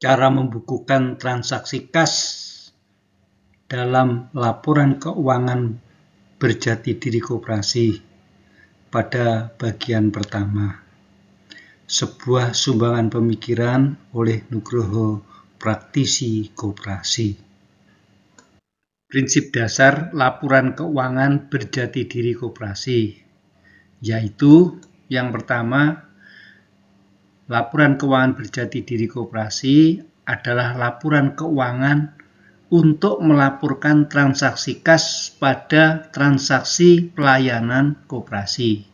Cara membukukan transaksi kas dalam laporan keuangan berjati diri koperasi pada bagian pertama. Sebuah sumbangan pemikiran oleh Nugroho, praktisi koperasi. Prinsip dasar laporan keuangan berjati diri koperasi, yaitu yang pertama, laporan keuangan berjati diri koperasi adalah laporan keuangan untuk melaporkan transaksi kas pada transaksi pelayanan koperasi,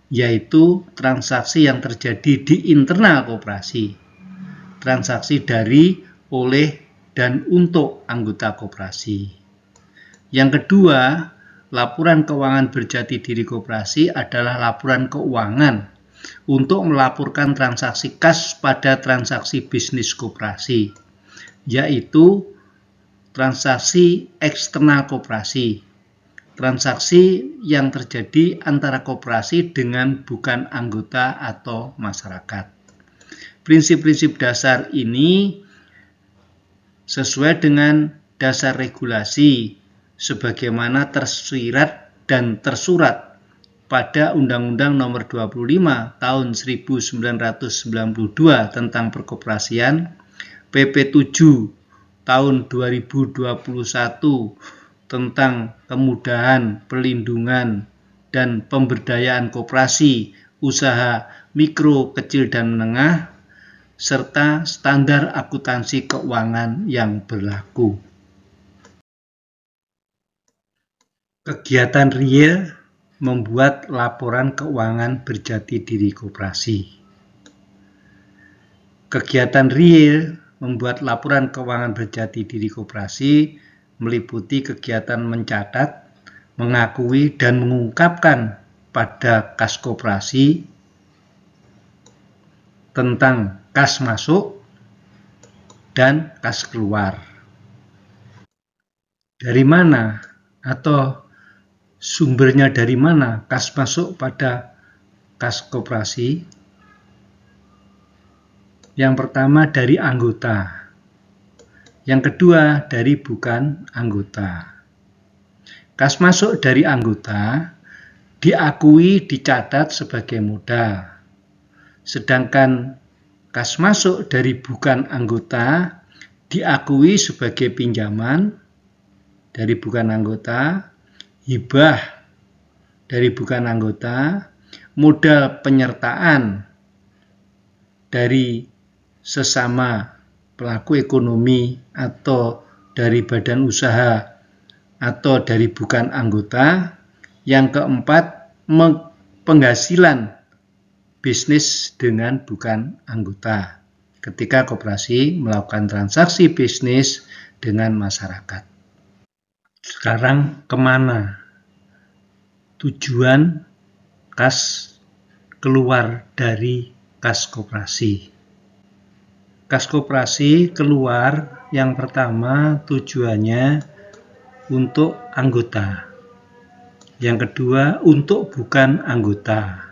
yaitu transaksi yang terjadi di internal koperasi, transaksi dari, oleh, dan untuk anggota koperasi. Yang kedua, laporan keuangan berjati diri koperasi adalah laporan keuangan untuk melaporkan transaksi kas pada transaksi bisnis koperasi, yaitu transaksi eksternal koperasi, transaksi yang terjadi antara koperasi dengan bukan anggota atau masyarakat. Prinsip-prinsip dasar ini sesuai dengan dasar regulasi sebagaimana tersirat dan tersurat pada Undang-Undang Nomor 25 Tahun 1992 tentang Perkoperasian, PP 7 Tahun 2021 tentang kemudahan, perlindungan, dan pemberdayaan koperasi, usaha mikro, kecil, dan menengah, serta standar akuntansi keuangan yang berlaku. Kegiatan real membuat laporan keuangan berjati diri koperasi. Kegiatan real membuat laporan keuangan berjati diri koperasi meliputi kegiatan mencatat, mengakui, dan mengungkapkan pada kas koperasi tentang kas masuk dan kas keluar. Dari mana atau sumbernya dari mana kas masuk pada kas koperasi? Yang pertama dari anggota. Yang kedua dari bukan anggota. Kas masuk dari anggota diakui dicatat sebagai modal. Sedangkan kas masuk dari bukan anggota diakui sebagai pinjaman dari bukan anggota, hibah dari bukan anggota, modal penyertaan dari sesama pelaku ekonomi atau dari badan usaha atau dari bukan anggota. Yang keempat, penghasilan bisnis dengan bukan anggota ketika koperasi melakukan transaksi bisnis dengan masyarakat. Sekarang kemana tujuan kas keluar dari kas koperasi? Kas koperasi keluar yang pertama tujuannya untuk anggota. Yang kedua untuk bukan anggota.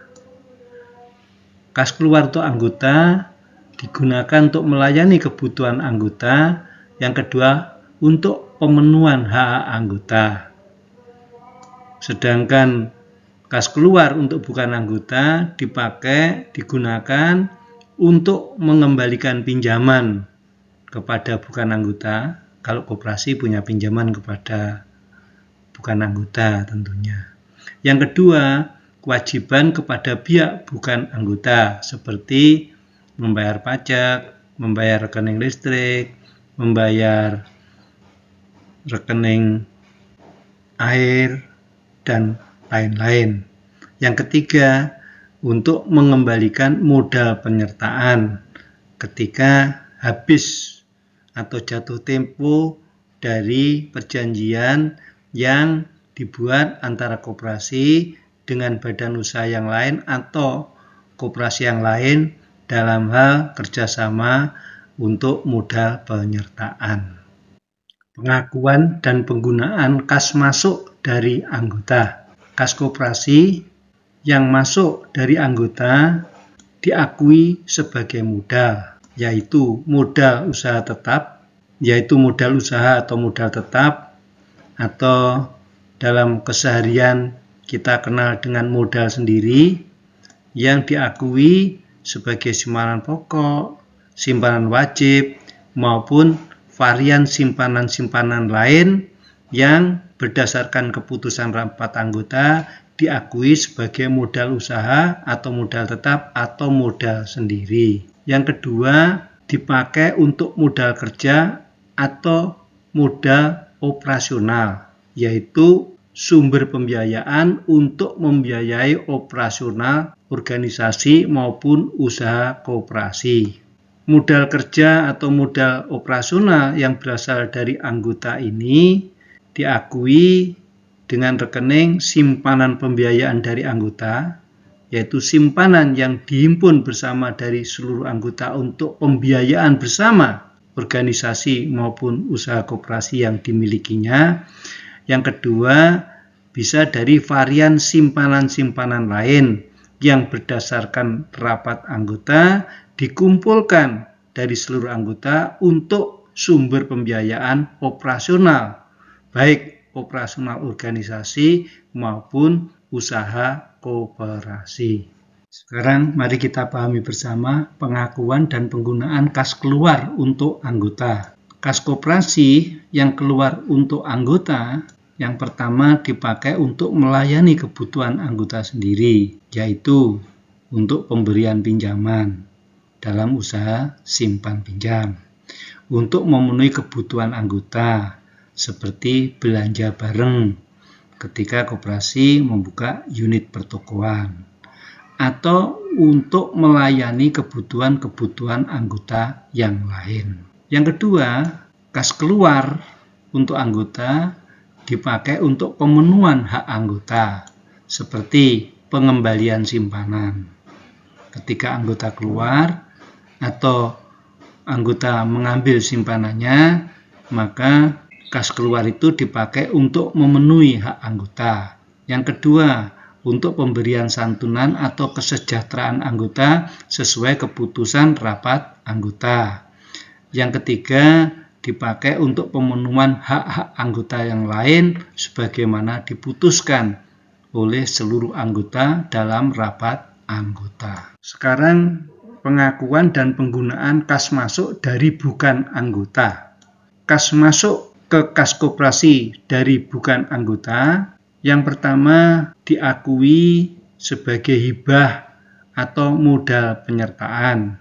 Kas keluar untuk anggota digunakan untuk melayani kebutuhan anggota. Yang kedua untuk pemenuhan hak anggota. Sedangkan kas keluar untuk bukan anggota digunakan untuk mengembalikan pinjaman kepada bukan anggota, kalau koperasi punya pinjaman kepada bukan anggota tentunya. Yang kedua, kewajiban kepada pihak bukan anggota seperti membayar pajak, membayar rekening listrik, membayar rekening air, dan lain-lain. Yang ketiga, untuk mengembalikan modal penyertaan ketika habis atau jatuh tempo dari perjanjian yang dibuat antara koperasi dengan badan usaha yang lain atau koperasi yang lain dalam hal kerjasama untuk modal penyertaan. Pengakuan dan penggunaan kas masuk dari anggota. Kas koperasi yang masuk dari anggota diakui sebagai modal. yaitu modal usaha tetap, yaitu modal usaha atau modal tetap, atau dalam keseharian kita kenal dengan modal sendiri yang diakui sebagai simpanan pokok, simpanan wajib, maupun varian simpanan-simpanan lain yang berdasarkan keputusan rapat anggota diakui sebagai modal usaha atau modal tetap atau modal sendiri. Yang kedua, dipakai untuk modal kerja atau modal operasional, yaitu sumber pembiayaan untuk membiayai operasional organisasi maupun usaha koperasi. Modal kerja atau modal operasional yang berasal dari anggota ini diakui dengan rekening simpanan pembiayaan dari anggota, yaitu simpanan yang dihimpun bersama dari seluruh anggota untuk pembiayaan bersama organisasi maupun usaha koperasi yang dimilikinya. Yang kedua, bisa dari varian simpanan-simpanan lain yang berdasarkan rapat anggota dikumpulkan dari seluruh anggota untuk sumber pembiayaan operasional, baik operasional organisasi maupun usaha koperasi. Sekarang mari kita pahami bersama pengakuan dan penggunaan kas keluar untuk anggota. Kas koperasi yang keluar untuk anggota yang pertama dipakai untuk melayani kebutuhan anggota sendiri, yaitu untuk pemberian pinjaman dalam usaha simpan pinjam, untuk memenuhi kebutuhan anggota seperti belanja bareng ketika koperasi membuka unit pertokoan, atau untuk melayani kebutuhan-kebutuhan anggota yang lain. Yang kedua, kas keluar untuk anggota dipakai untuk pemenuhan hak anggota seperti pengembalian simpanan. Ketika anggota keluar atau anggota mengambil simpanannya, maka kas keluar itu dipakai untuk memenuhi hak anggota. Yang kedua, untuk pemberian santunan atau kesejahteraan anggota sesuai keputusan rapat anggota. Yang ketiga, dipakai untuk pemenuhan hak-hak anggota yang lain sebagaimana diputuskan oleh seluruh anggota dalam rapat anggota. Sekarang pengakuan dan penggunaan kas masuk dari bukan anggota. Kas masuk ke kas koperasi dari bukan anggota, yang pertama diakui sebagai hibah atau modal penyertaan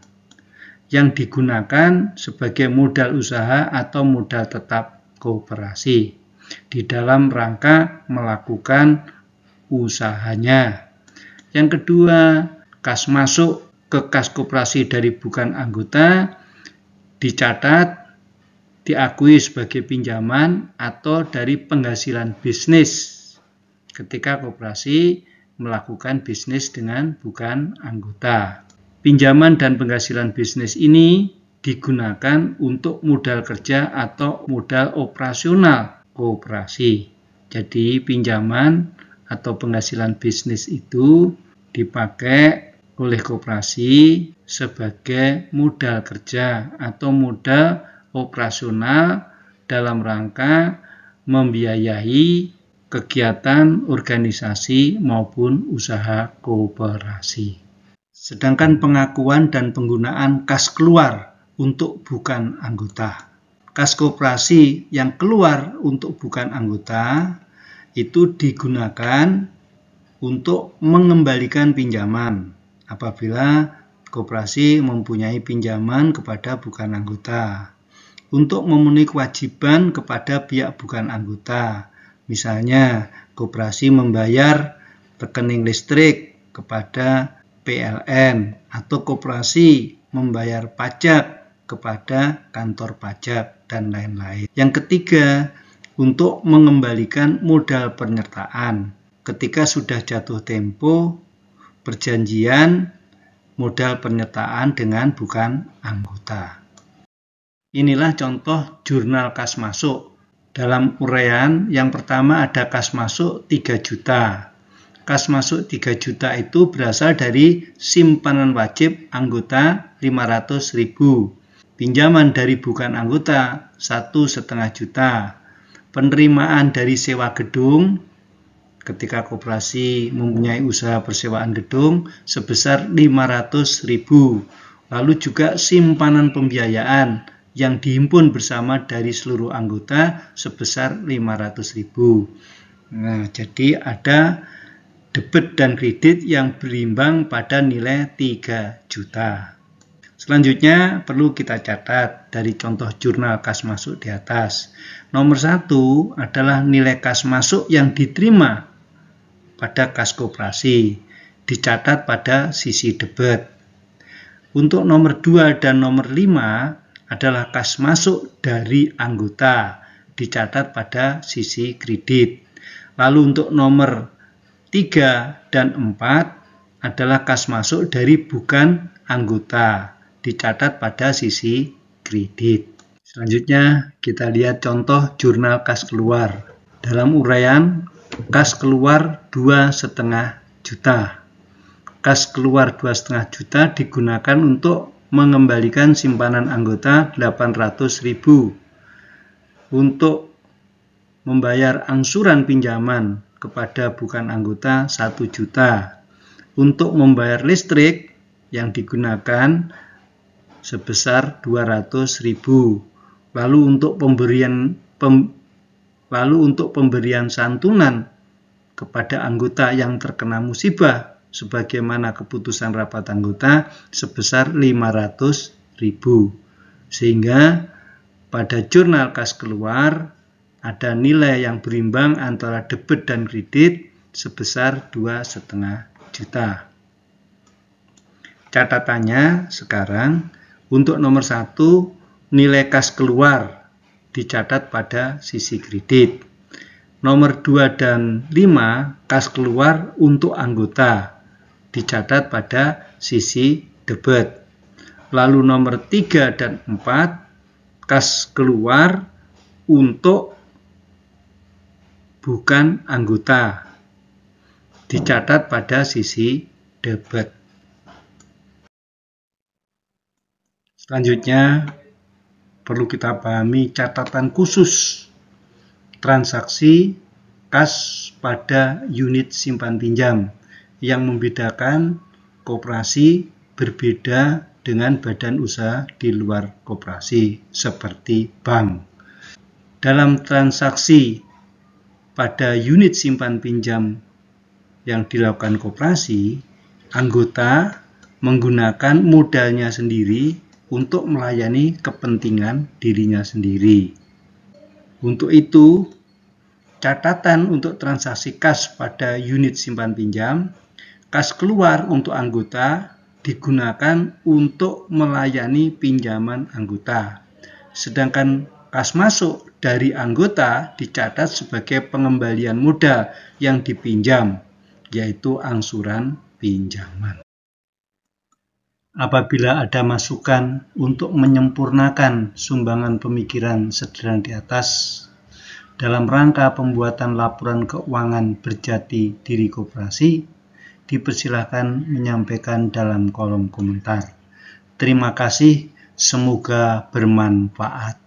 yang digunakan sebagai modal usaha atau modal tetap koperasi di dalam rangka melakukan usahanya. Yang kedua, kas masuk ke kas koperasi dari bukan anggota dicatat diakui sebagai pinjaman atau dari penghasilan bisnis ketika koperasi melakukan bisnis dengan bukan anggota. Pinjaman dan penghasilan bisnis ini digunakan untuk modal kerja atau modal operasional koperasi. Jadi pinjaman atau penghasilan bisnis itu dipakai oleh koperasi sebagai modal kerja atau modal operasional dalam rangka membiayai kegiatan organisasi maupun usaha koperasi. Sedangkan pengakuan dan penggunaan kas keluar untuk bukan anggota. Kas koperasi yang keluar untuk bukan anggota itu digunakan untuk mengembalikan pinjaman apabila koperasi mempunyai pinjaman kepada bukan anggota, untuk memenuhi kewajiban kepada pihak bukan anggota. Misalnya, koperasi membayar rekening listrik kepada PLN atau koperasi membayar pajak kepada kantor pajak dan lain-lain. Yang ketiga, untuk mengembalikan modal penyertaan ketika sudah jatuh tempo perjanjian modal penyertaan dengan bukan anggota. Inilah contoh jurnal kas masuk. Dalam uraian yang pertama ada kas masuk 3 juta. kas masuk 3 juta itu berasal dari simpanan wajib anggota 500.000. Pinjaman dari bukan anggota 1,5 juta. Penerimaan dari sewa gedung ketika koperasi mempunyai usaha persewaan gedung sebesar 500.000. Lalu juga simpanan pembiayaan yang dihimpun bersama dari seluruh anggota sebesar 500.000. Nah, jadi ada debit dan kredit yang berimbang pada nilai 3 juta. Selanjutnya perlu kita catat dari contoh jurnal kas masuk di atas. Nomor 1 adalah nilai kas masuk yang diterima pada kas koperasi, dicatat pada sisi debit. Untuk nomor 2 dan nomor 5 adalah kas masuk dari anggota, dicatat pada sisi kredit. Lalu untuk nomor 3 dan 4 adalah kas masuk dari bukan anggota, dicatat pada sisi kredit. Selanjutnya kita lihat contoh jurnal kas keluar. Dalam uraian, kas keluar 2,5 juta. Kas keluar 2,5 juta digunakan untuk mengembalikan simpanan anggota 800.000. Untuk membayar angsuran pinjaman kepada bukan anggota 1 juta. Untuk membayar listrik yang digunakan sebesar 200.000. Lalu untuk pemberian santunan kepada anggota yang terkena musibah sebagaimana keputusan rapat anggota sebesar 500.000. Sehingga pada jurnal kas keluar ada nilai yang berimbang antara debit dan kredit sebesar 2,5 juta. Catatannya sekarang untuk nomor 1 nilai kas keluar dicatat pada sisi kredit. Nomor 2 dan 5 kas keluar untuk anggota dicatat pada sisi debit. Lalu nomor 3 dan 4 kas keluar untuk bukan anggota dicatat pada sisi debit. Selanjutnya perlu kita pahami catatan khusus transaksi kas pada unit simpan pinjam yang membedakan koperasi berbeda dengan badan usaha di luar koperasi seperti bank. Dalam transaksi pada unit simpan pinjam yang dilakukan koperasi, anggota menggunakan modalnya sendiri untuk melayani kepentingan dirinya sendiri. Untuk itu, catatan untuk transaksi kas pada unit simpan pinjam, kas keluar untuk anggota digunakan untuk melayani pinjaman anggota. Sedangkan kas masuk dari anggota dicatat sebagai pengembalian modal yang dipinjam, yaitu angsuran pinjaman. Apabila ada masukan untuk menyempurnakan sumbangan pemikiran sederhana di atas dalam rangka pembuatan laporan keuangan berjati diri koperasi, dipersilakan menyampaikan dalam kolom komentar. Terima kasih, semoga bermanfaat.